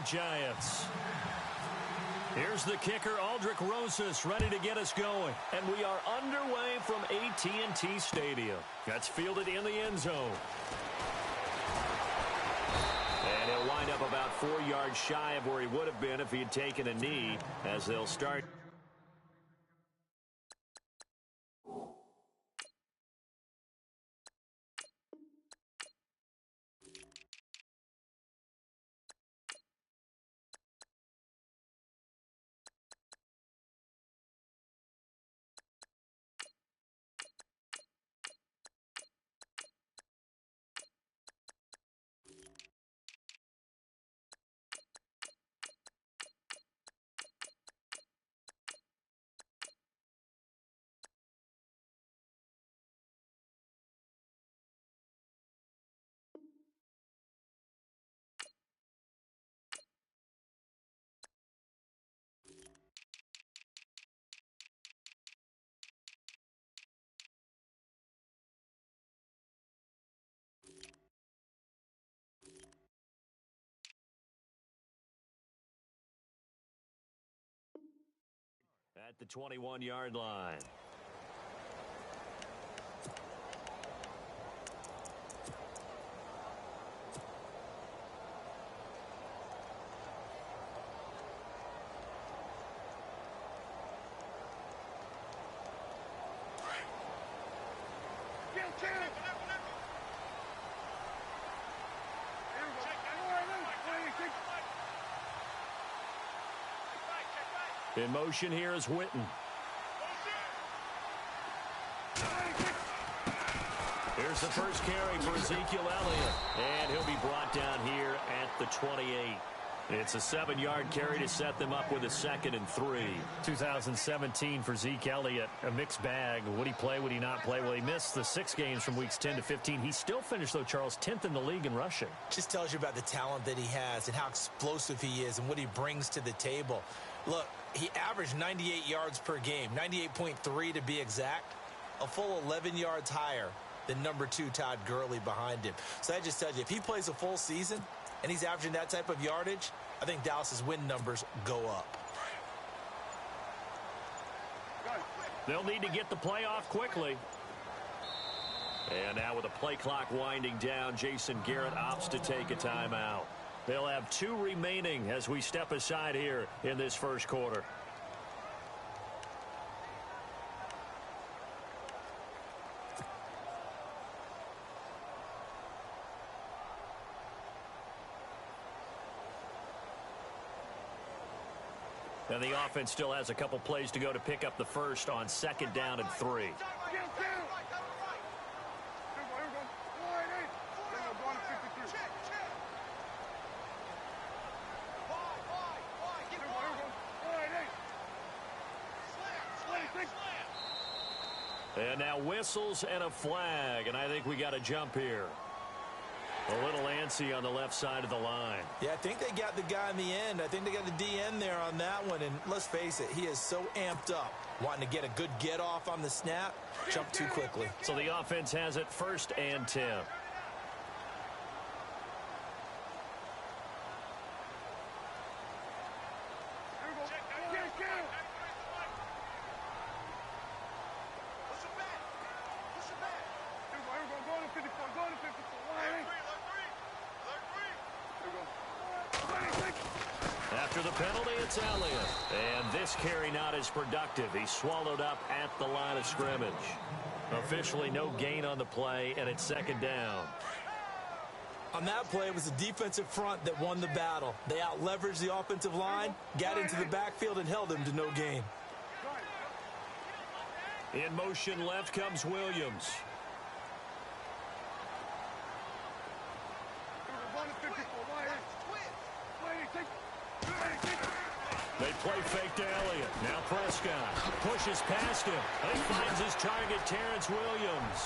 York Giants. Here's the kicker, Aldrich Rosas, ready to get us going. And we are underway from AT&T Stadium. That's fielded in the end zone. And he'll wind up about 4 yards shy of where he would have been if he had taken a knee, as they'll start. At the 21-yard line. In motion here is Witten. Here's the first carry for Ezekiel Elliott. And he'll be brought down here at the 28. It's a 7-yard carry to set them up with a 2nd and 3. 2017 for Zeke Elliott, a mixed bag. Would he play, would he not play? Well, he missed the 6 games from weeks 10 to 15. He still finished, though, Charles, 10th in the league in rushing. Just tells you about the talent that he has and how explosive he is and what he brings to the table. Look, he averaged 98 yards per game, 98.3 to be exact, a full 11 yards higher than number 2 Todd Gurley behind him. So that just tells you, if he plays a full season and he's averaging that type of yardage, I think Dallas's win numbers go up. They'll need to get the play off quickly. And now with the play clock winding down, Jason Garrett opts to take a timeout. They'll have 2 remaining as we step aside here in this first quarter. And the offense still has a couple plays to go to pick up the first on 2nd down and 3. And now whistles and a flag, and I think we got a jump here. A little antsy on the left side of the line. Yeah, I think they got the guy in the end. I think they got the DN there on that one, and let's face it, he is so amped up, wanting to get a good get-off on the snap, jump too quickly. So the offense has it 1st and 10. After the penalty, it's Elliott. And this carry not as productive. He's swallowed up at the line of scrimmage. Officially no gain on the play, and it's 2nd down. On that play, it was the defensive front that won the battle. They out-leveraged the offensive line, got into the backfield, and held him to no gain. In motion left comes Williams. They play fake to Elliott. Now Prescott pushes past him. He finds his target, Terrence Williams.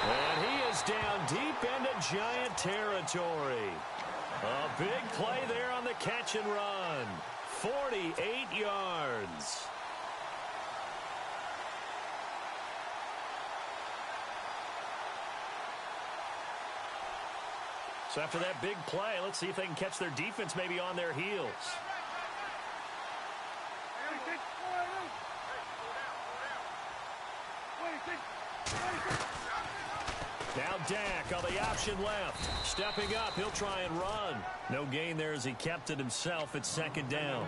And he is down deep into Giant territory. A big play there on the catch and run. 48 yards. So after that big play, let's see if they can catch their defense maybe on their heels. Now Dak on the option left. Stepping up, he'll try and run. No gain there as he kept it himself at second down.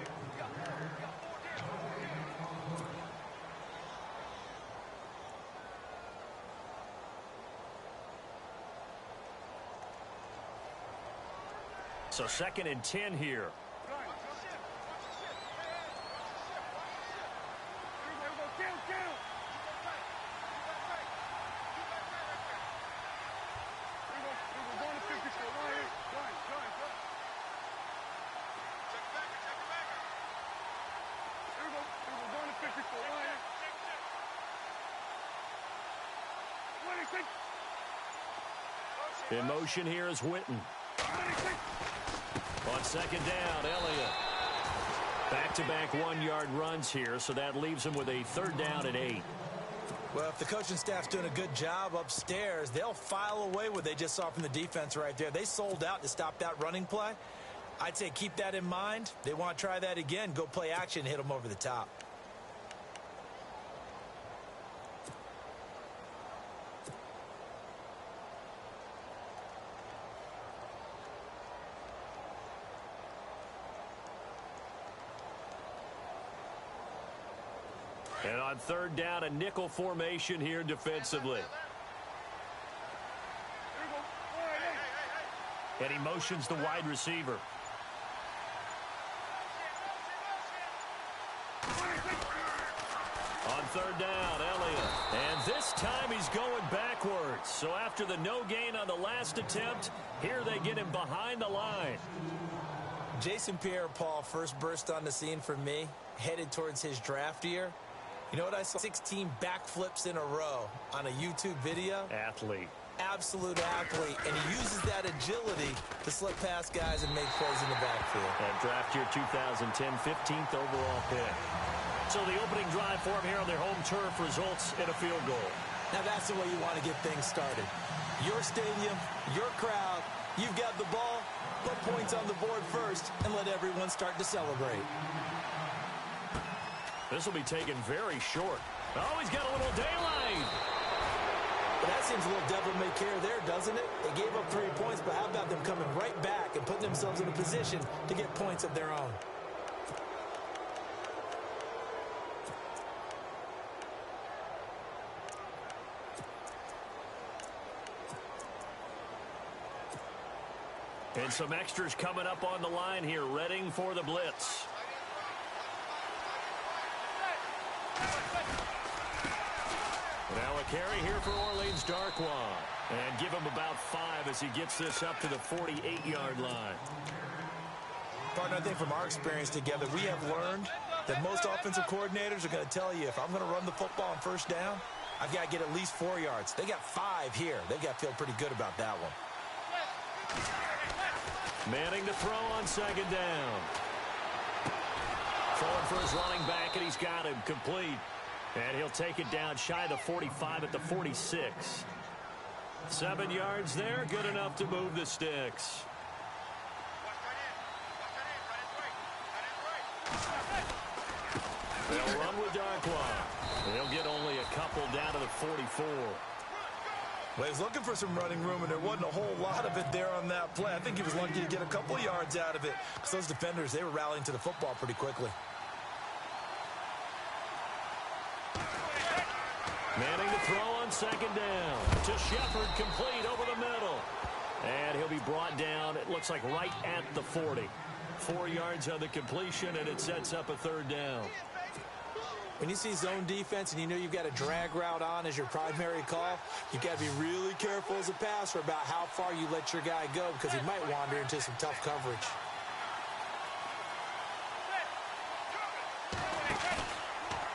So 2nd and 10 here. In motion here is Witten. On 2nd down, Elliott. Back-to-back 1-yard runs here, so that leaves him with a 3rd down and 8. Well, if the coaching staff's doing a good job upstairs, they'll file away what they just saw from the defense right there. They sold out to stop that running play. I'd say keep that in mind. They want to try that again. Go play action, hit them over the top. And on 3rd down, a nickel formation here defensively. And he motions the wide receiver. On 3rd down, Elliott. And this time he's going backwards. So after the no gain on the last attempt, here they get him behind the line. Jason Pierre-Paul first burst on the scene for me, headed towards his draft year. You know what I saw? 16 backflips in a row on a YouTube video. Athlete. Absolute athlete. And he uses that agility to slip past guys and make plays in the backfield. And draft year 2010, 15th overall pick. So the opening drive for him here on their home turf results in a field goal. Now that's the way you want to get things started. Your stadium, your crowd, you've got the ball, put points on the board first, and let everyone start to celebrate. This will be taken very short. Oh, he's got a little daylight. But that seems a little devil-may-care there, doesn't it? They gave up 3 points, but how about them coming right back and putting themselves in a position to get points of their own? And some extras coming up on the line here, readying for the blitz. Now a carry here for Orleans Darkwa. And give him about 5 as he gets this up to the 48-yard line. Partner, I think from our experience together, we have learned that most offensive coordinators are going to tell you, if I'm going to run the football on 1st down, I've got to get at least 4 yards. They got 5 here. They've got to feel pretty good about that one. Manning to throw on 2nd down. Forward for his running back, and he's got him complete. And he'll take it down shy of the 45 at the 46. 7 yards there, good enough to move the sticks. They'll run with Darkwa. They'll get only a couple down to the 44. Well, he was looking for some running room, and there wasn't a whole lot of it there on that play. I think he was lucky to get a couple yards out of it, because those defenders, they were rallying to the football pretty quickly. Manning to throw on 2nd down. To Shepard, complete over the middle. And he'll be brought down, it looks like right at the 40. 4 yards on the completion, and it sets up a 3rd down. When you see zone defense and you know you've got a drag route on as your primary call, you've got to be really careful as a passer about how far you let your guy go, because he might wander into some tough coverage.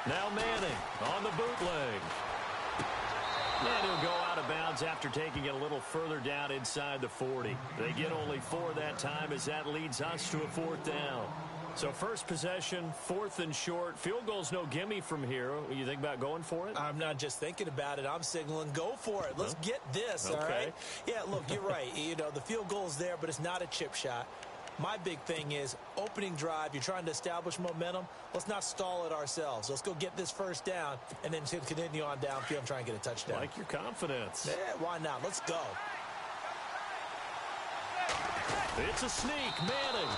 Now Manning on the bootleg. And he'll go out of bounds after taking it a little further down inside the 40. They get only 4 that time as that leads us to a 4th down. So first possession, 4th and short. Field goal's no gimme from here. You think about going for it? I'm not just thinking about it. I'm signaling go for it. Let's get this, all right? Yeah, look, you're right. The field goal's there, but it's not a chip shot. My big thing is opening drive. You're trying to establish momentum. Let's not stall it ourselves. Let's go get this first down and then continue on downfield and try and get a touchdown. Like your confidence. Yeah, why not? Let's go. It's a sneak. Manning.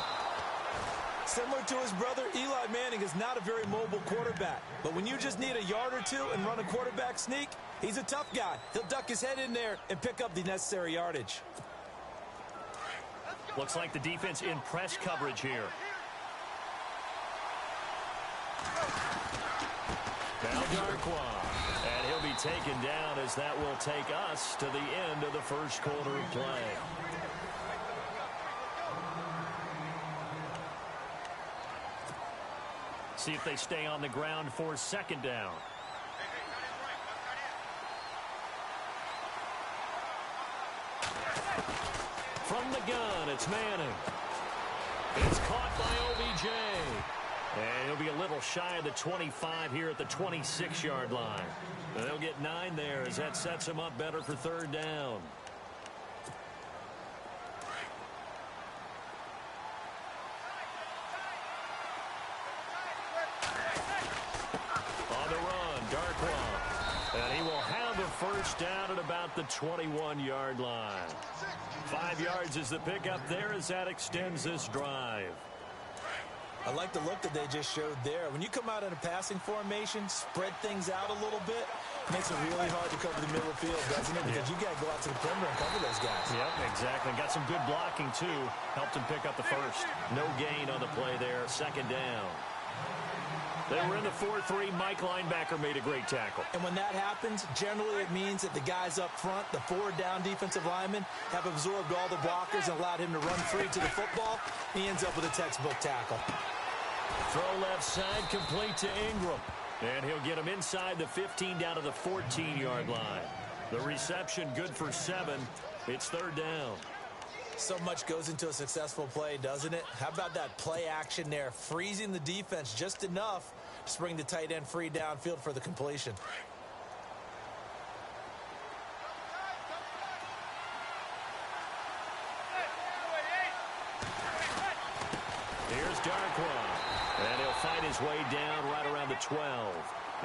Similar to his brother, Eli Manning is not a very mobile quarterback. But when you just need a yard or two and run a quarterback sneak, he's a tough guy. He'll duck his head in there and pick up the necessary yardage. Looks like the defense in press coverage here. Now Darquan. And he'll be taken down as that will take us to the end of the first quarter of play. See if they stay on the ground for second down. From the gun, it's Manning. It's caught by OBJ. And he'll be a little shy of the 25 here at the 26-yard line. And they'll get 9 there as that sets him up better for third down. On the run, Darquan. And he will have a first down at about the 21-yard line. 5 yards is the pickup there as that extends this drive. I like the look that they just showed there. When you come out in a passing formation, spread things out a little bit, it makes it really hard to cover the middle of the field, doesn't it? Because you got to go out to the perimeter and cover those guys. Yep, exactly. Got some good blocking, too. Helped him pick up the first. No gain on the play there. Second down. They were in the 4-3. Mike linebacker made a great tackle. And when that happens, generally it means that the guys up front, the 4 down defensive linemen, have absorbed all the blockers and allowed him to run free to the football. He ends up with a textbook tackle. Throw left side complete to Ingram. And he'll get him inside the 15 down to the 14-yard line. The reception good for 7. It's third down. So much goes into a successful play, doesn't it? How about that play action there? Freezing the defense just enough to bring the tight end free downfield for the completion. Here's Darquan. And he'll fight his way down right around the 12.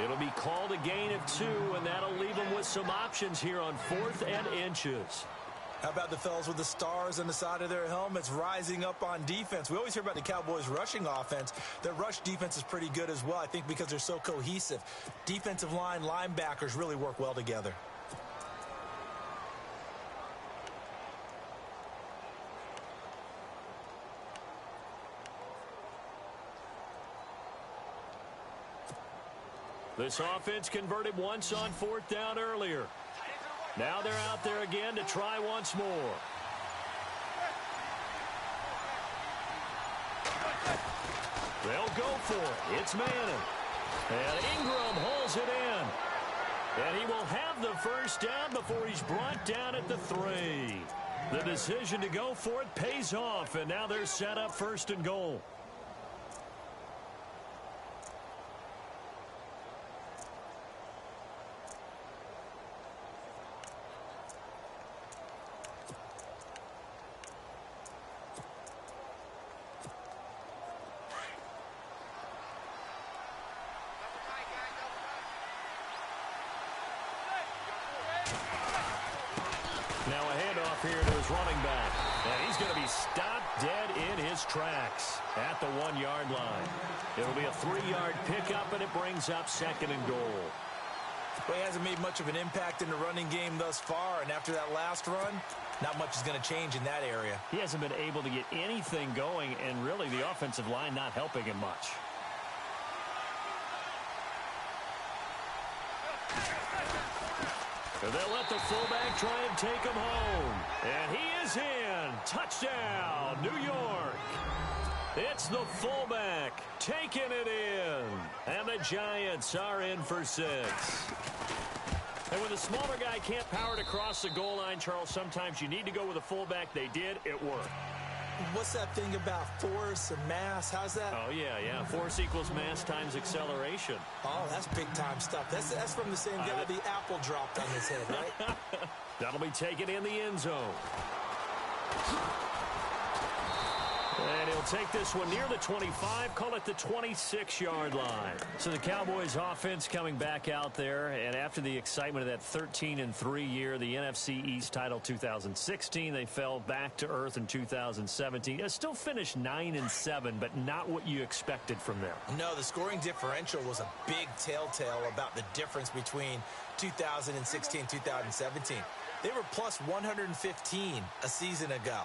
It'll be called a gain of 2, and that'll leave him with some options here on 4th and inches. How about the fellas with the stars on the side of their helmets rising up on defense? We always hear about the Cowboys' rushing offense. Their rush defense is pretty good as well, I think, because they're so cohesive. Defensive line, linebackers really work well together. This offense converted once on 4th down earlier. Now they're out there again to try once more. They'll go for it. It's Manning. And Ingram holds it in. And he will have the first down before he's brought down at the 3. The decision to go for it pays off, and now they're set up 1st and goal. Now a handoff here to his running back. And he's going to be stopped dead in his tracks at the 1-yard line. It'll be a 3-yard pickup, and it brings up 2nd and goal. Well, he hasn't made much of an impact in the running game thus far, and after that last run, not much is going to change in that area. He hasn't been able to get anything going, and really the offensive line not helping him much. They'll let the fullback try and take him home. And he is in. Touchdown, New York. It's the fullback taking it in. And the Giants are in for 6. And when the smaller guy can't power it across the goal line, Charles, sometimes you need to go with a fullback. They did. It worked. What's that thing about force and mass? How's that? Oh, yeah. Force equals mass times acceleration. Oh, that's big-time stuff. That's from the same guy the apple dropped on his head, right? That'll be taken in the end zone. And he'll take this one near the 25, call it the 26-yard line. So the Cowboys offense coming back out there, and after the excitement of that 13-3 year, the NFC East title 2016, they fell back to earth in 2017. They still finished 9-7, but not what you expected from them. No, the scoring differential was a big telltale about the difference between 2016 and 2017. They were plus 115 a season ago.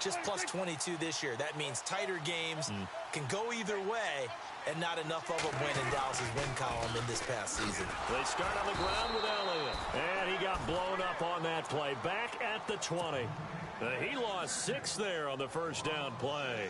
Just plus 22 this year. That means tighter games can go either way, and not enough of them win in Dallas's win column in this past season. They start on the ground with Elliott, and he got blown up on that play. Back at the 20. He lost 6 there on the first down play.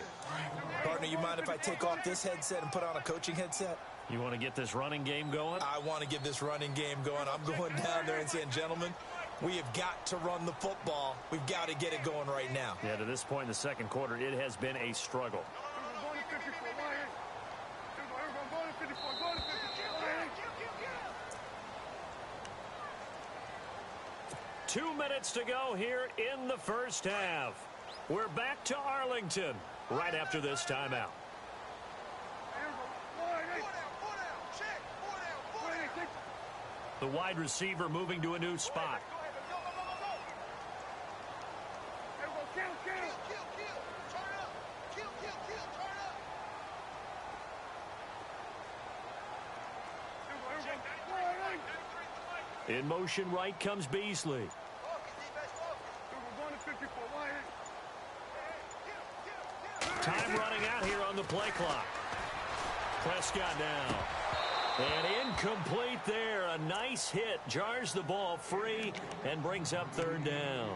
Partner, you mind if I take off this headset and put on a coaching headset? You want to get this running game going? I want to get this running game going. I'm going down there and saying, gentlemen, we have got to run the football. We've got to get it going right now. Yeah, to this point in the second quarter, it has been a struggle. 2 minutes to go here in the first half. We're back to Arlington right after this timeout. The wide receiver moving to a new spot. In motion right comes Beasley. Time running out here on the play clock. Prescott now. And incomplete there. A nice hit. Jars the ball free and brings up third down.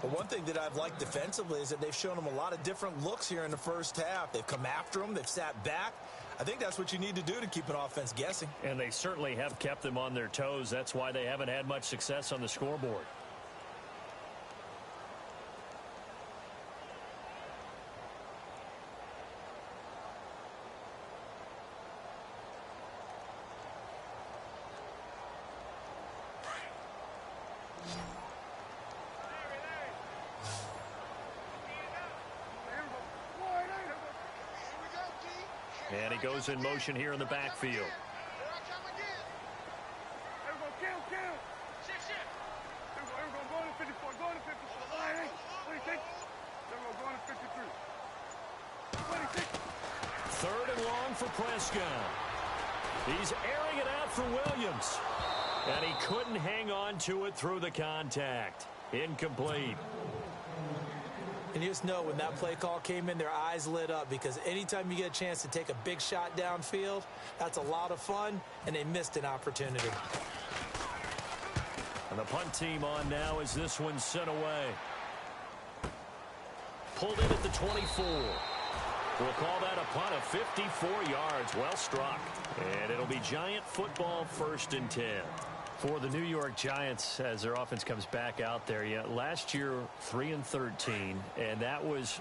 Well, one thing that I've liked defensively is that they've shown them a lot of different looks here in the first half. They've come after them. They've sat back. I think that's what you need to do to keep an offense guessing. And they certainly have kept them on their toes. That's why they haven't had much success on the scoreboard. And he goes in motion here in the backfield. Third and long for Prescott. He's airing it out for Williams. And he couldn't hang on to it through the contact. Incomplete. And you just know when that play call came in, their eyes lit up, because anytime you get a chance to take a big shot downfield, that's a lot of fun, and they missed an opportunity. And the punt team on now as this one's sent away. Pulled in at the 24. We'll call that a punt of 54 yards. Well struck. And it'll be Giant football, 1st and 10. For the New York Giants, as their offense comes back out there, last year 3-13, and that was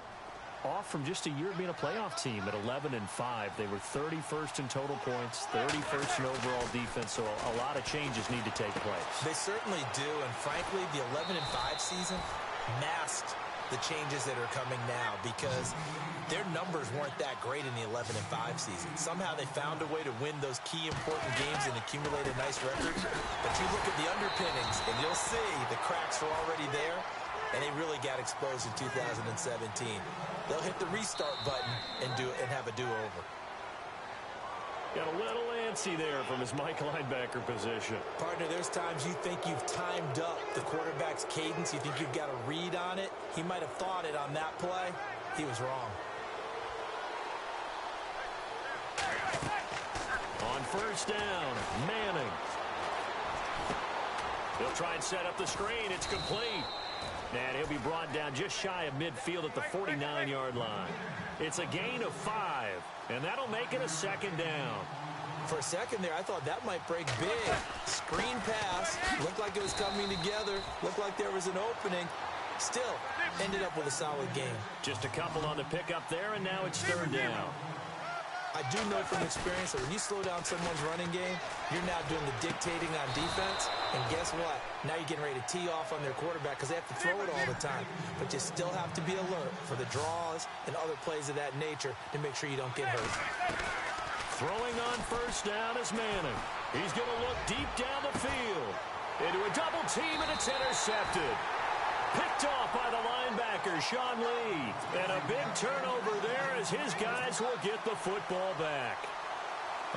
off from just a year of being a playoff team at 11-5. They were 31st in total points, 31st in overall defense, so a lot of changes need to take place. They certainly do, and frankly, the 11-5 season masked the changes that are coming now, because their numbers weren't that great in the 11-5 season. Somehow they found a way to win those key important games and accumulate a nice record. But you look at the underpinnings, and you'll see the cracks are already there, and they really got exposed in 2017. They'll hit the restart button and have a do-over. Got a little antsy there from his Mike linebacker position. Partner, there's times you think you've timed up the quarterback's cadence. You think you've got a read on it. He might have thought it on that play. He was wrong. On first down, Manning. He'll try and set up the screen. It's complete. And he'll be brought down just shy of midfield at the 49-yard line. It's a gain of 5, and that'll make it a 2nd down. For a second there, I thought that might break big. Screen pass. Looked like it was coming together. Looked like there was an opening. Still, ended up with a solid game. Just a couple on the pickup there, and now it's third down. I do know from experience that when you slow down someone's running game, you're now doing the dictating on defense. And guess what? Now you're getting ready to tee off on their quarterback because they have to throw it all the time. But you still have to be alert for the draws and other plays of that nature to make sure you don't get hurt. Throwing on first down is Manning. He's going to look deep down the field. Into a double team, and it's intercepted. Picked off by the linebacker, Sean Lee. And a big turnover there as his guys will get the football back.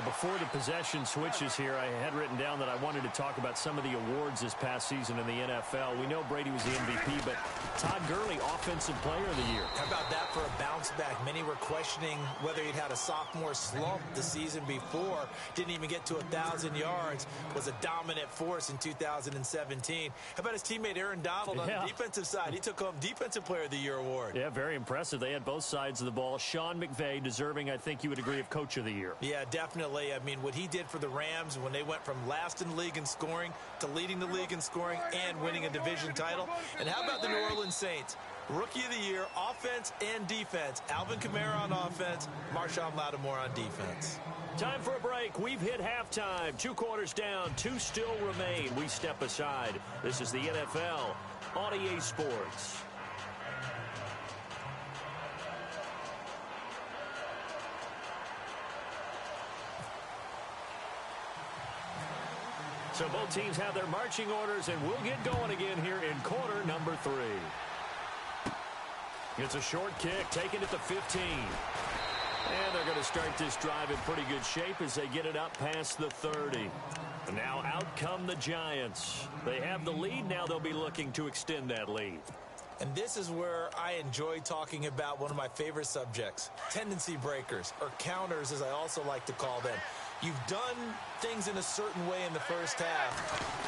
Before the possession switches here, I had written down that I wanted to talk about some of the awards this past season in the NFL. We know Brady was the MVP, but Todd Gurley, Offensive Player of the Year. How about that for a bounce back? Many were questioning whether he'd had a sophomore slump the season before. Didn't even get to 1,000 yards. Was a dominant force in 2017. How about his teammate Aaron Donald on the defensive side? He took home Defensive Player of the Year award. Yeah, very impressive. They had both sides of the ball. Sean McVay deserving, I think you would agree, of Coach of the Year. Yeah, definitely. I mean, what he did for the Rams when they went from last in the league in scoring to leading the league in scoring and winning a division title. And how about the New Orleans Saints? Rookie of the Year, offense and defense. Alvin Kamara on offense, Marshawn Lattimore on defense. Time for a break. We've hit halftime. 2 quarters down, 2 still remain. We step aside. This is the NFL on EA Sports. So both teams have their marching orders, and we'll get going again here in quarter number 3. It's a short kick, taken at the 15. And they're going to start this drive in pretty good shape as they get it up past the 30. And now out come the Giants. They have the lead. Now they'll be looking to extend that lead. And this is where I enjoy talking about one of my favorite subjects, tendency breakers, or counters as I also like to call them. You've done things in a certain way in the first half,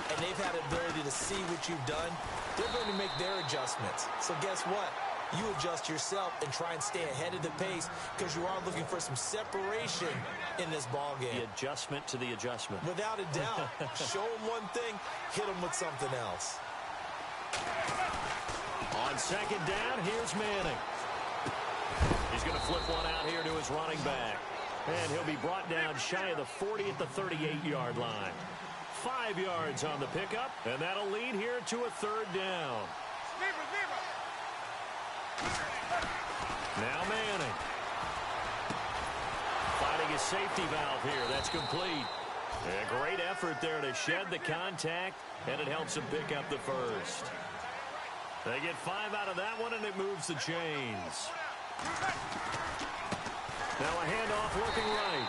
and they've had the ability to see what you've done. They're going to make their adjustments. So guess what? You adjust yourself and try and stay ahead of the pace because you are looking for some separation in this ball game. The adjustment to the adjustment. Without a doubt. Show them one thing, hit them with something else. On second down, here's Manning. He's going to flip one out here to his running back. And he'll be brought down shy of the 40 at the 38-yard line. 5 yards on the pickup, and that'll lead here to a third down. Now Manning. Finding his safety valve here. That's complete. A great effort there to shed the contact, and it helps him pick up the first. They get 5 out of that one, and it moves the chains. Now a handoff looking right.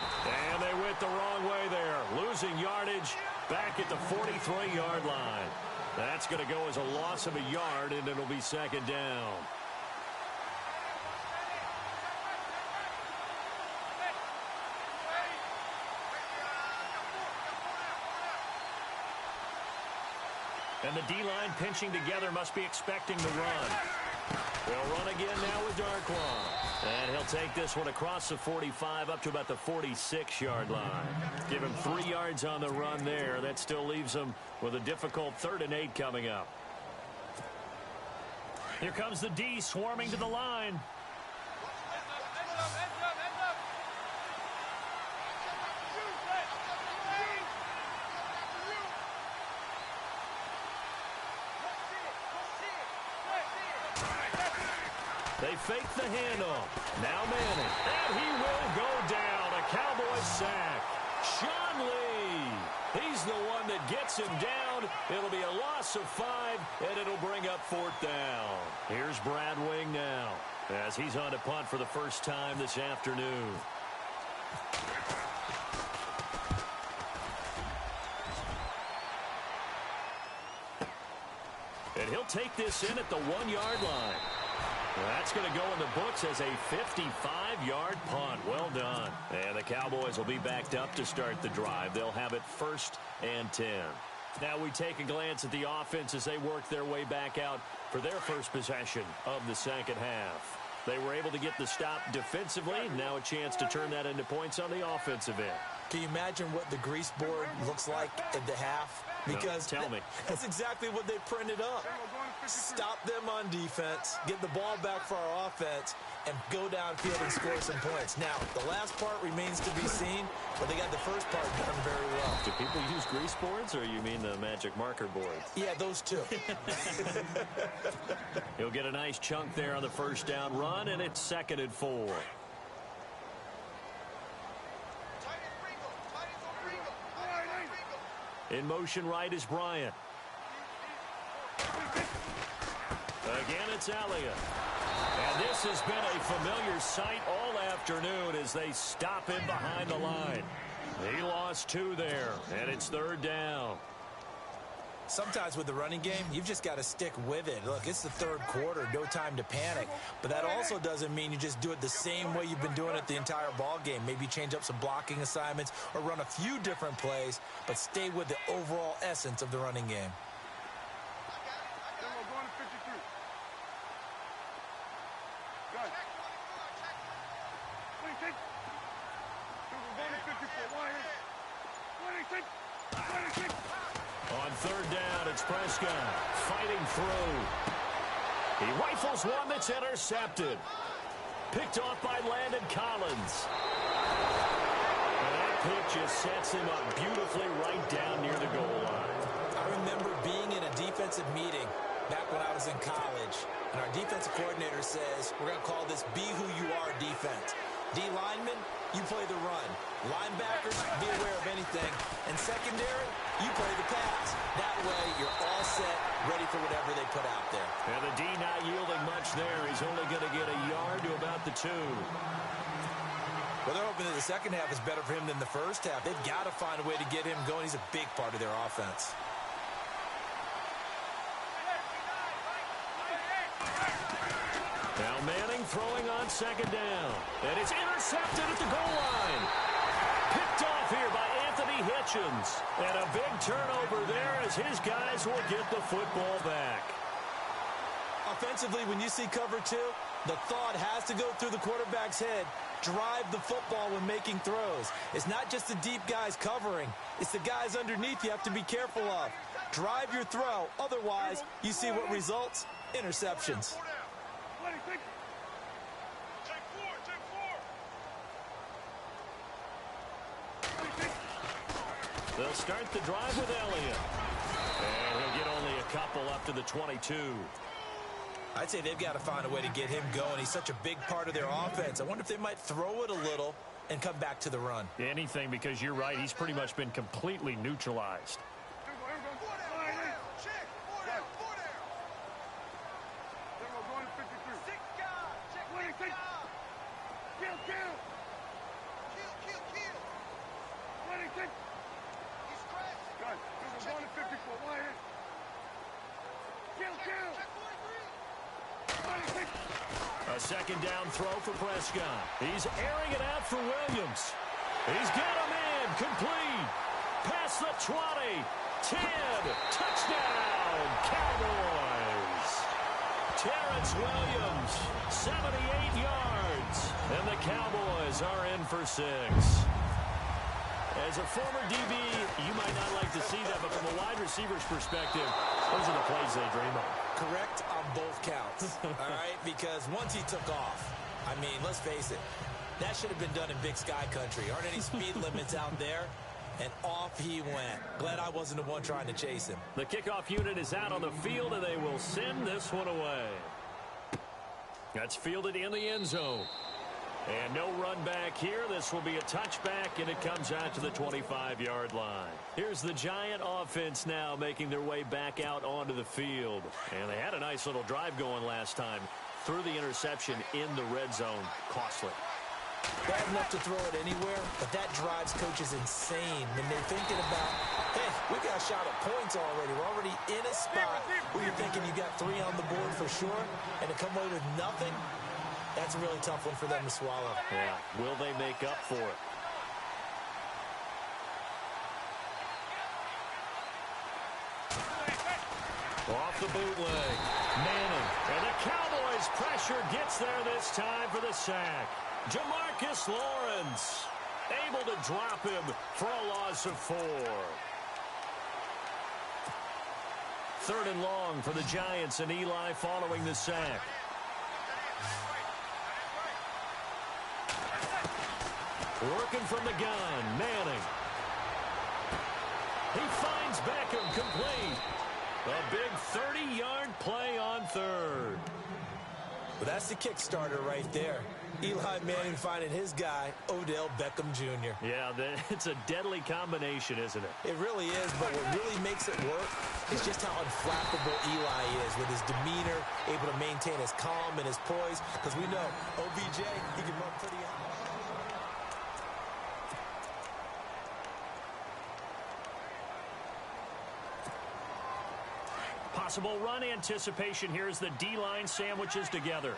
And they went the wrong way there. Losing yardage back at the 43-yard line. That's going to go as a loss of a yard, and it'll be second down. And the D-line pinching together must be expecting the run. They'll run again now with Darquan. And he'll take this one across the 45 up to about the 46-yard line. Give him 3 yards on the run there. That still leaves him with a difficult 3rd and 8 coming up. Here comes the D swarming to the line. They fake the handoff. Now Manning. And he will go down. A Cowboys sack. Sean Lee. He's the one that gets him down. It'll be a loss of 5, and it'll bring up 4th down. Here's Brad Wing now as he's on to punt for the first time this afternoon. And he'll take this in at the 1-yard line. That's going to go in the books as a 55-yard punt. Well done. And the Cowboys will be backed up to start the drive. They'll have it 1st and 10. Now we take a glance at the offense as they work their way back out for their first possession of the second half. They were able to get the stop defensively. Now a chance to turn that into points on the offensive end. Can you imagine what the grease board looks like at the half? Because tell me. That's exactly what they printed up. Stop them on defense, get the ball back for our offense, and go downfield and score some points. Now, the last part remains to be seen, but they got the first part done very well. Do people use grease boards, or you mean the magic marker board? Yeah, those two. He'll get a nice chunk there on the first down run, and it's 2nd and 4. In motion right is Bryant. Again, it's Elliott. And this has been a familiar sight all afternoon as they stop him behind the line. He lost 2 there, and it's 3rd down. Sometimes with the running game, you've just got to stick with it. Look, it's the 3rd quarter, no time to panic. But that also doesn't mean you just do it the same way you've been doing it the entire ball game. Maybe change up some blocking assignments or run a few different plays, but stay with the overall essence of the running game. On 3rd down, it's Prescott fighting through. He rifles one that's intercepted. Picked off by Landon Collins. And that pitch just sets him up beautifully right down near the goal line. I remember being in a defensive meeting back when I was in college, and our defensive coordinator says, we're going to call this Be Who You Are defense. D linemen, you play the run. Linebackers, be aware of anything. And secondary, you play the pass. That way, you're all set, ready for whatever they put out there. And the D not yielding much there. He's only going to get a yard to about the 2. Well, they're hoping that the second half is better for him than the first half. They've got to find a way to get him going. He's a big part of their offense. Now Manning throwing on 2nd down. And it's intercepted at the goal line. Picked off here by Anthony Hitchens. And a big turnover there as his guys will get the football back. Offensively, when you see cover 2, the thought has to go through the quarterback's head. Drive the football when making throws. It's not just the deep guys covering. It's the guys underneath you have to be careful of. Drive your throw. Otherwise, you see what results? Interceptions. They'll start the drive with Elliott. And he'll get only a couple up to the 22. I'd say they've got to find a way to get him going. He's such a big part of their offense. I wonder if they might throw it a little and come back to the run. Anything, because you're right. He's pretty much been completely neutralized. A 2nd down throw for Prescott. He's airing it out for Williams. He's got a man complete. Past the 20. 10. Touchdown, Cowboys. Terrence Williams, 78 yards. And the Cowboys are in for 6. As a former DB, you might not like to see that, but from a wide receiver's perspective, those are the plays they dream of. Correct on both counts, all right? Because once he took off, I mean, let's face it, that should have been done in Big Sky Country. Aren't any speed limits out there? And off he went. Glad I wasn't the one trying to chase him. The kickoff unit is out on the field, and they will send this one away. That's fielded in the end zone. And no run back here. This will be a touchback, and it comes out to the 25-yard line. Here's the Giant offense now making their way back out onto the field. And they had a nice little drive going last time. Threw the interception in the red zone. Costly. Bad enough to throw it anywhere, but that drives coaches insane when they're thinking about, hey, we got a shot at points already. We're already in a spot where you're thinking you got 3 on the board for sure, and to come away with nothing, that's a really tough one for them to swallow. Yeah, will they make up for it? Off the bootleg. Manning. And the Cowboys pressure gets there this time for the sack. Jamarcus Lawrence able to drop him for a loss of 4. 3rd and long for the Giants, and Eli following the sack. Working from the gun, Manning. He finds Beckham, complete. A big 30-yard play on 3rd. Well, that's the kickstarter right there. Eli Manning finding his guy, Odell Beckham Jr. Yeah, it's a deadly combination, isn't it? It really is, but what really makes it work is just how unflappable Eli is with his demeanor, able to maintain his calm and his poise, because we know OBJ, he can run pretty high. Possible run anticipation here as the D-line sandwiches together.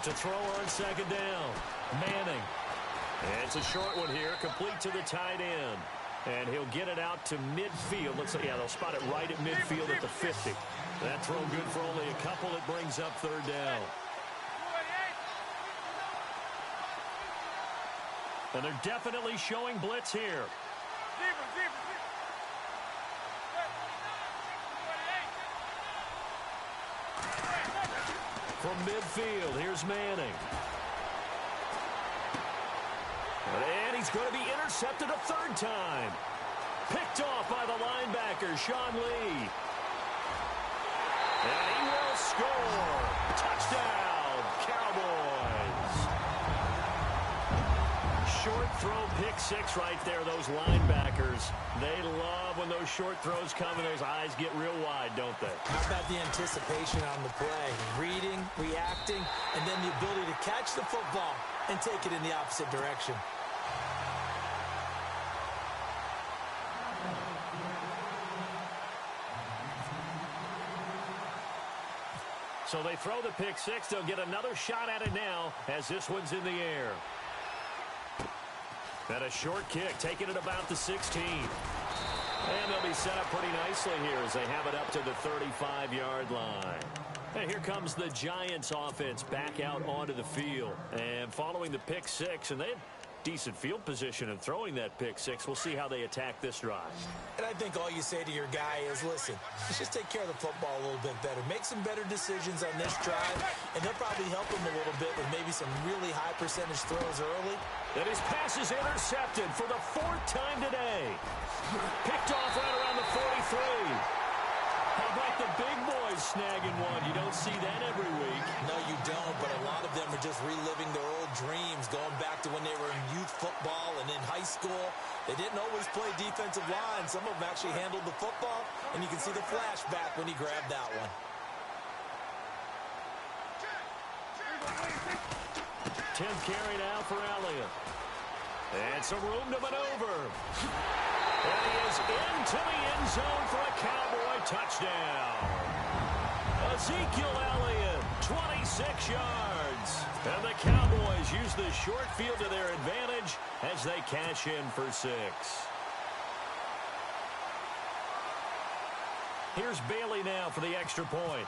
To throw on 2nd down, Manning. And it's a short one here, complete to the tight end. And he'll get it out to midfield. Looks like, yeah, they'll spot it right at midfield at the 50. That throw good for only a couple. It brings up 3rd down. And they're definitely showing blitz here. From midfield, here's Manning. And he's going to be intercepted a 3rd time. Picked off by the linebacker, Sean Lee. And he will score. Touchdown, Cowboys. Short throw, pick 6 right there, those linebackers. They love when those short throws come and those eyes get real wide, don't they? How about the anticipation on the play? Reading, reacting, and then the ability to catch the football and take it in the opposite direction. So they throw the pick 6. They'll get another shot at it now as this one's in the air. And a short kick, taking it about the 16. And they'll be set up pretty nicely here as they have it up to the 35-yard line. And here comes the Giants offense back out onto the field. And following the pick 6, and they had decent field position in throwing that pick 6. We'll see how they attack this drive. And I think all you say to your guy is, listen, let's just take care of the football a little bit better. Make some better decisions on this drive, and they'll probably help him a little bit with maybe some really high percentage throws early. And his pass is intercepted for the 4th time today. Picked off right around the 43. How about the big boys snagging one? You don't see that every week. No, you don't, but a lot of them are just reliving their old dreams, going back to when they were in youth football and in high school. They didn't always play defensive line. Some of them actually handled the football, and you can see the flashback when he grabbed that one. 10th carry now for Elliott. And some room to maneuver. And he is into the end zone for a Cowboy touchdown. Ezekiel Elliott, 26 yards. And the Cowboys use the short field to their advantage as they cash in for 6. Here's Bailey now for the extra point.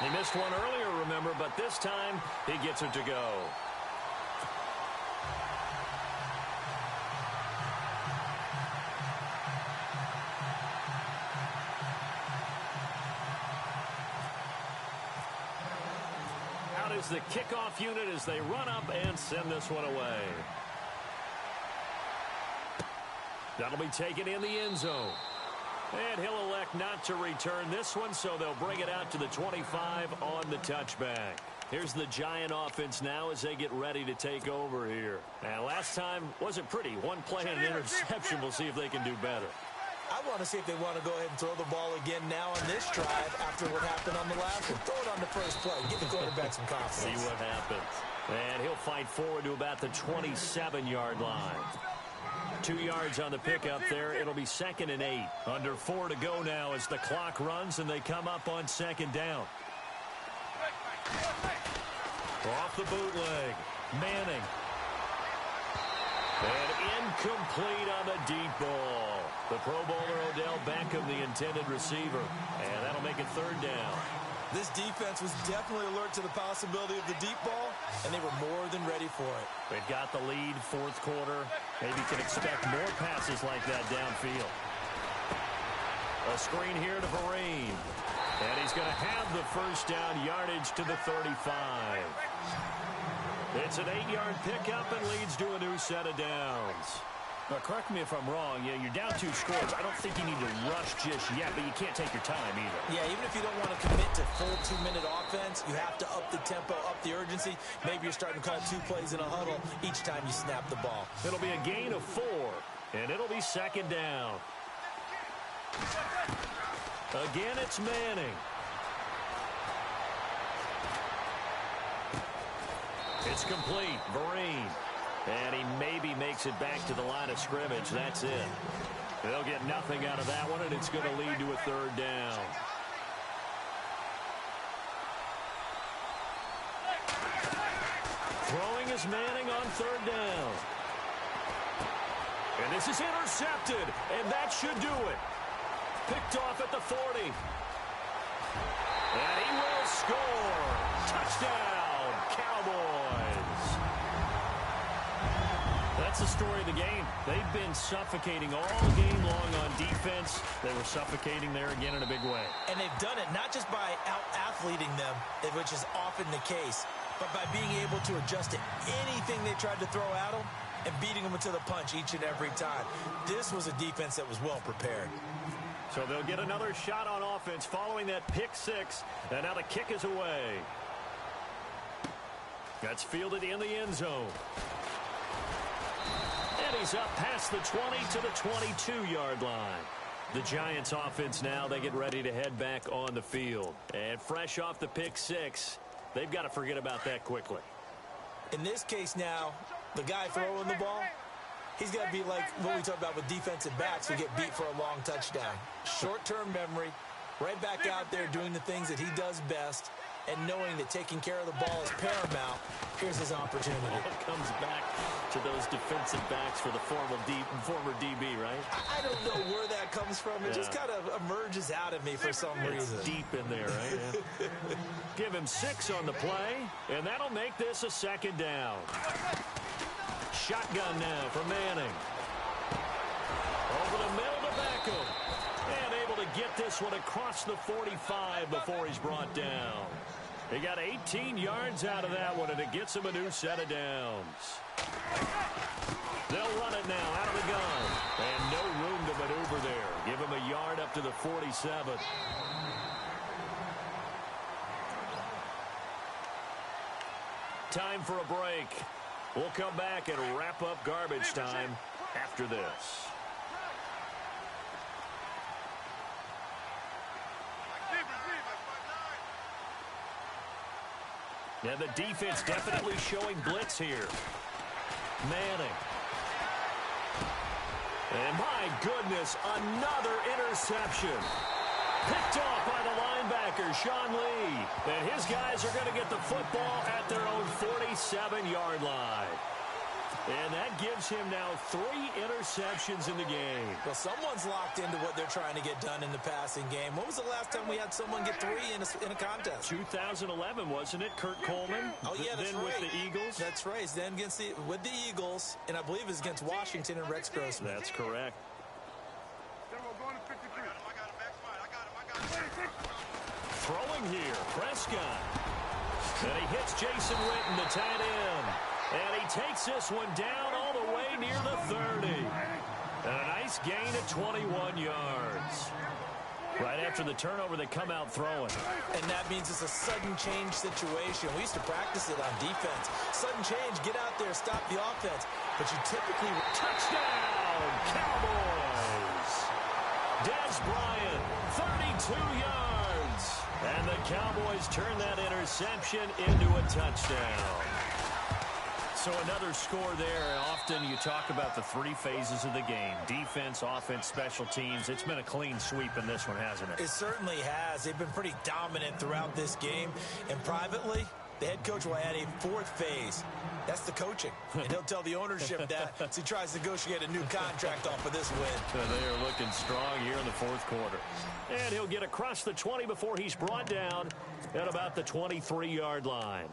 He missed one earlier, remember, but this time he gets it to go. Out is the kickoff unit as they run up and send this one away. That'll be taken in the end zone. And he'll elect not to return this one, so they'll bring it out to the 25 on the touchback. Here's the Giant offense now as they get ready to take over here. And last time wasn't pretty. One play and an interception. We'll see if they can do better. I want to see if they want to go ahead and throw the ball again now on this drive after what happened on the last one. Throw it on the first play. Give the quarterback some confidence. See what happens. And he'll fight forward to about the 27-yard line. 2 yards on the pickup there. It'll be 2nd and 8. Under 4 to go now as the clock runs and they come up on 2nd down. Off the bootleg. Manning. And incomplete on the deep ball. The Pro Bowler Odell Beckham, the intended receiver. And that'll make it 3rd down. This defense was definitely alert to the possibility of the deep ball, and they were more than ready for it. They've got the lead, fourth quarter. Maybe can expect more passes like that downfield. A screen here to Varane. And he's going to have the first down, yardage to the 35. It's an 8-yard pickup and leads to a new set of downs. Now, correct me if I'm wrong. Yeah, you're down 2 scores. I don't think you need to rush just yet, but you can't take your time either. Yeah, even if you don't want to commit to full 2-minute offense, you have to up the tempo, up the urgency. Maybe you're starting to call 2 plays in a huddle each time you snap the ball. It'll be a gain of 4, and it'll be second down. Again, it's Manning. It's complete. Varane. And he maybe makes it back to the line of scrimmage. That's it. They'll get nothing out of that one, and it's going to lead to a third down. Throwing is Manning on third down. And this is intercepted, and that should do it. Picked off at the 40. And he will score. Touchdown, Cowboys. That's the story of the game. They've been suffocating all game long on defense. They were suffocating there again in a big way. And they've done it not just by out-athleting them, which is often the case, but by being able to adjust to anything they tried to throw at them and beating them into the punch each and every time. This was a defense that was well prepared. So they'll get another shot on offense following that pick 6. And now the kick is away. That's fielded in the end zone. And he's up past the 20 to the 22-yard line. The Giants offense now, they get ready to head back on the field. And fresh off the pick 6, they've got to forget about that quickly. In this case now, the guy throwing the ball, he's got to be like what we talked about with defensive backs who get beat for a long touchdown. Short-term memory, right back out there doing the things that he does best, and knowing that taking care of the ball is paramount. Here's his opportunity. It comes back to those defensive backs for the former DB, right? I don't know where that comes from. It just kind of emerges out of me for some reason. It's deep in there, right? Yeah. Give him 6 on the play, and that'll make this a second down. Shotgun now for Manning. Over the middle to Beckham. And able to get this one across the 45 before he's brought down. He got 18 yards out of that one, and it gets him a new set of downs. They'll run it now out of the gun. And no room to maneuver there. Give him a yard up to the 47. Time for a break. We'll come back and wrap up garbage time after this. And the defense definitely showing blitz here. Manning. And my goodness, another interception. Picked off by the linebacker, Sean Lee. And his guys are going to get the football at their own 47-yard line. And that gives him now 3 interceptions in the game. Well, someone's locked into what they're trying to get done in the passing game. When was the last time we had someone get 3 in a contest? 2011, wasn't it? Kurt Coleman. Oh, yeah, that's then right. with the Eagles. That's right. Then with the Eagles, and I believe it's against Washington and Rex Grossman. That's correct. Throwing here, Prescott. And he hits Jason Witten, the tight end. And he takes this one down all the way near the 30. And a nice gain of 21 yards. Right after the turnover, they come out throwing. And that means it's a sudden change situation. We used to practice it on defense. Sudden change, get out there, stop the offense. But you typically... Touchdown, Cowboys! Dez Bryant, 32 yards. And the Cowboys turn that interception into a touchdown. So another score there. Often you talk about the 3 phases of the game. Defense, offense, special teams. It's been a clean sweep in this one, hasn't it? It certainly has. They've been pretty dominant throughout this game. And privately, The head coach will add a fourth phase. That's the coaching. And he'll tell the ownership that as he tries to negotiate a new contract off of this win. They are looking strong here in the fourth quarter. And he'll get across the 20 before he's brought down at about the 23-yard line.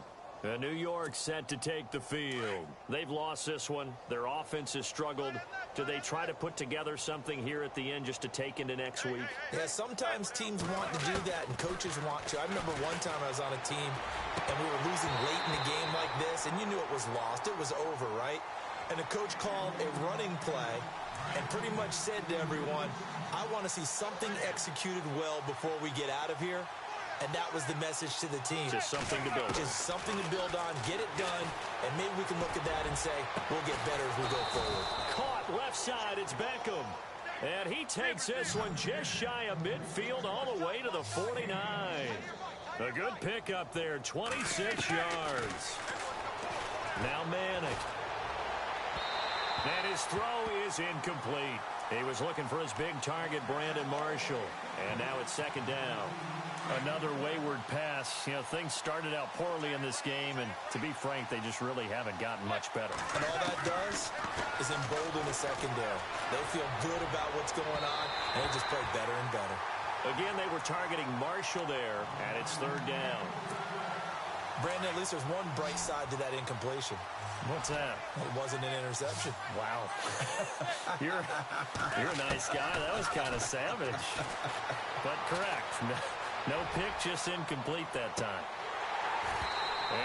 New York set to take the field. They've lost this one. Their offense has struggled. Do they try to put together something here at the end just to take into next week? Yeah, sometimes teams want to do that and coaches want to. I remember one time I was on a team and we were losing late in the game like this, and you knew it was lost. It was over, right? And the coach called a running play and pretty much said to everyone, I want to see something executed well before we get out of here. And that was the message to the team. Just something to build on. Just something to build on, get it done, and maybe we can look at that and say, we'll get better as we go forward. Caught left side, it's Beckham. And he takes this one just shy of midfield all the way to the 49. A good pickup there, 26 yards. Now Manning. And his throw is incomplete. He was looking for his big target, Brandon Marshall. And now it's second down. Another wayward pass. You know, things started out poorly in this game, and to be frank, they just really haven't gotten much better. And all that does is embolden the secondary. They feel good about what's going on, and they just play better and better. Again, they were targeting Marshall there, and it's third down. Brandon, at least there's one bright side to that incompletion. What's that? It wasn't an interception. Wow. You're a nice guy. That was kind of savage. But correct. No pick, just incomplete that time.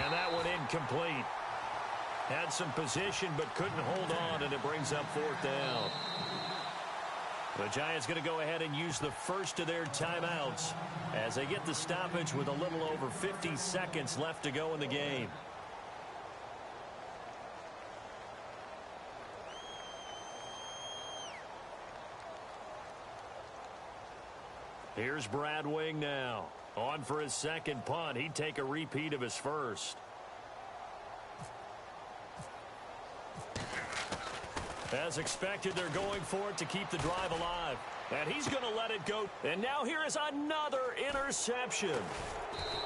And that one incomplete. Had some position, but couldn't hold on, and it brings up fourth down. The Giants going to go ahead and use the first of their timeouts as they get the stoppage with a little over 50 seconds left to go in the game. Here's Brad Wing now. On for his second punt. He'd take a repeat of his first. As expected, they're going for it to keep the drive alive. And he's going to let it go. And now here is another interception.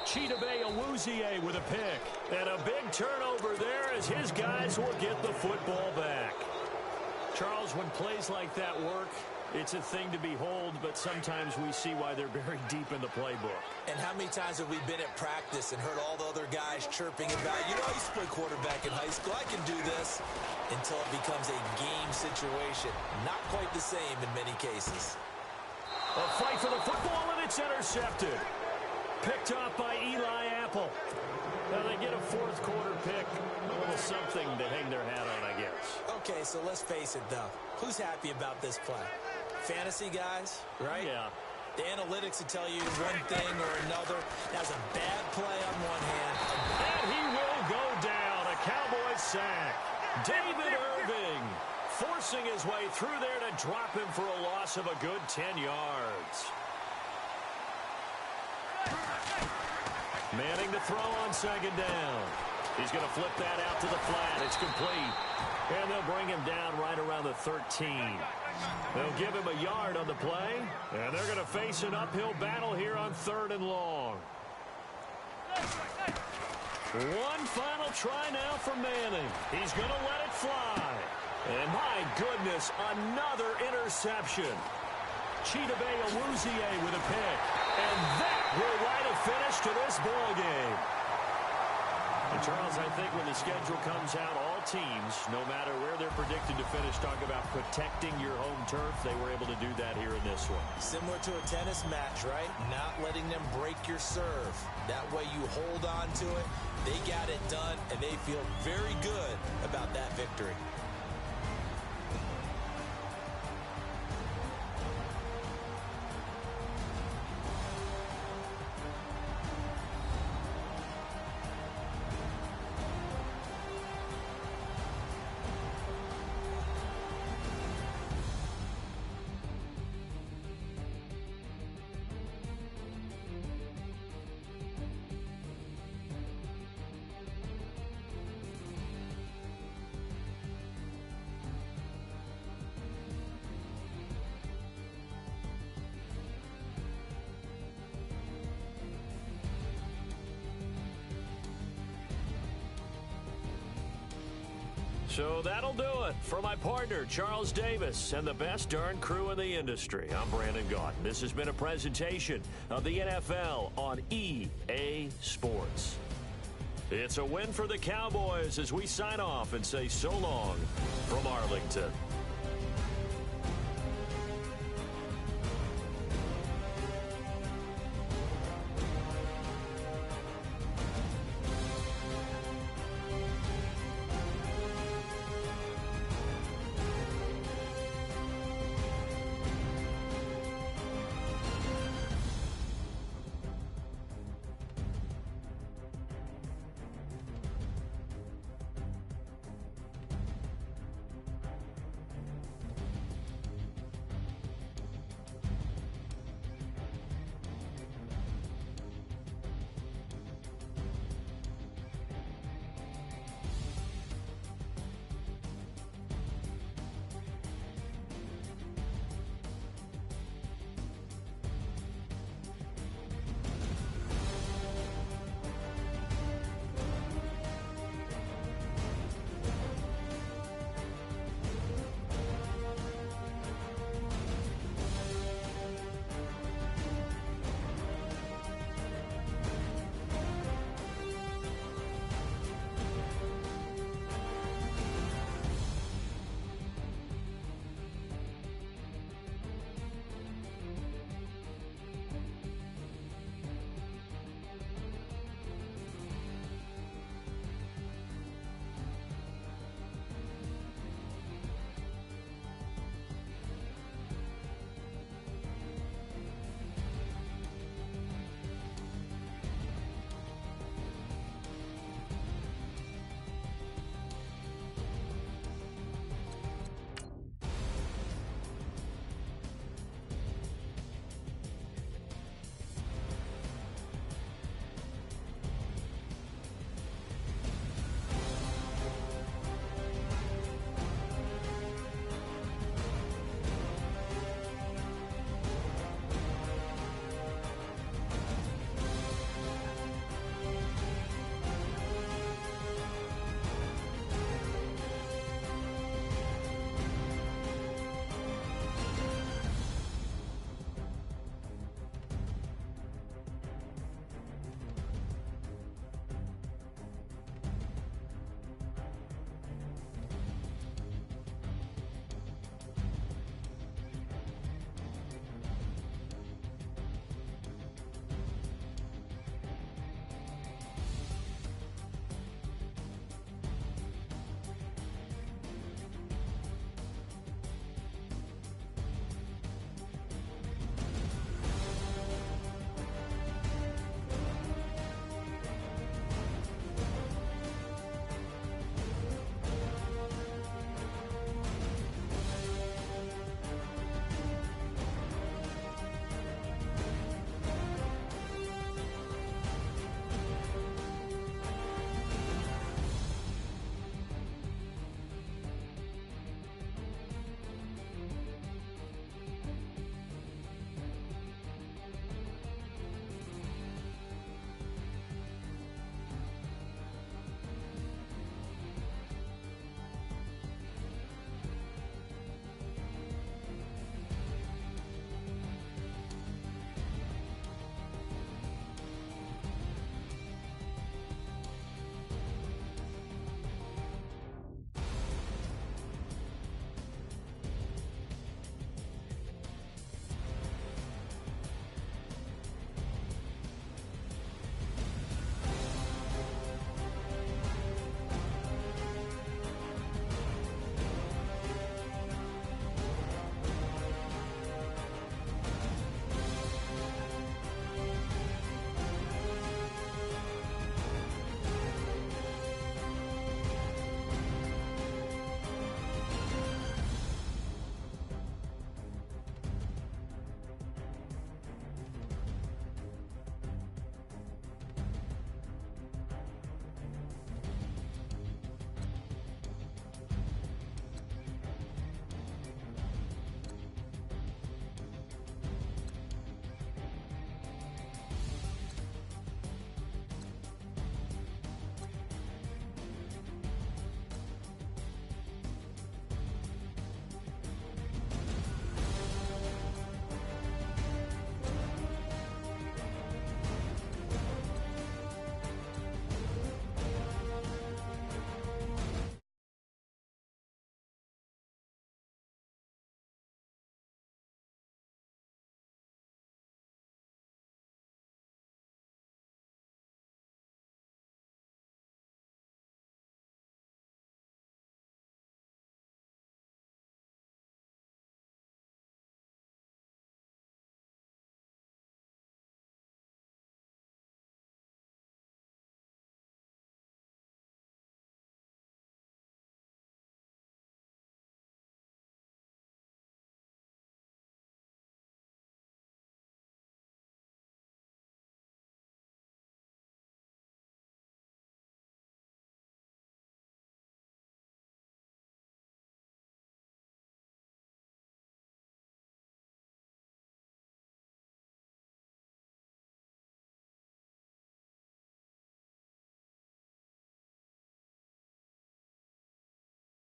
Chidobe Awuzie with a pick. And a big turnover there as his guys will get the football back. Charles, when plays like that work, it's a thing to behold, but sometimes we see why they're very deep in the playbook. And how many times have we been at practice and heard all the other guys chirping about, you know, I used to play quarterback in high school, I can do this, until it becomes a game situation. Not quite the same in many cases. A fight for the football, and it's intercepted. Picked off by Eli Apple. Now they get a fourth quarter pick. A little something to hang their hat on, I guess. Okay, so let's face it, though. Who's happy about this play? Fantasy guys, right? Yeah. The analytics will tell you one thing or another. That's a bad play on one hand. And he will go down. A Cowboys sack. David Irving forcing his way through there to drop him for a loss of a good 10 yards. Manning to throw on second down. He's going to flip that out to the flat. It's complete. And they'll bring him down right around the 13. They'll give him a yard on the play. And they're going to face an uphill battle here on third and long. One final try now for Manning. He's going to let it fly. And my goodness, another interception. Chidobe Awuzie with a pick. And that will write a finish to this ball game. And Charles, I think when the schedule comes out, all teams, no matter where they're predicted to finish, talk about protecting your home turf. They were able to do that here in this one. Similar to a tennis match, right? Not letting them break your serve. That way you hold on to it. They got it done, and they feel very good about that victory. So that'll do it. For my partner, Charles Davis, and the best darn crew in the industry, I'm Brandon Gaudin. This has been a presentation of the NFL on EA Sports. It's a win for the Cowboys as we sign off and say so long from Arlington.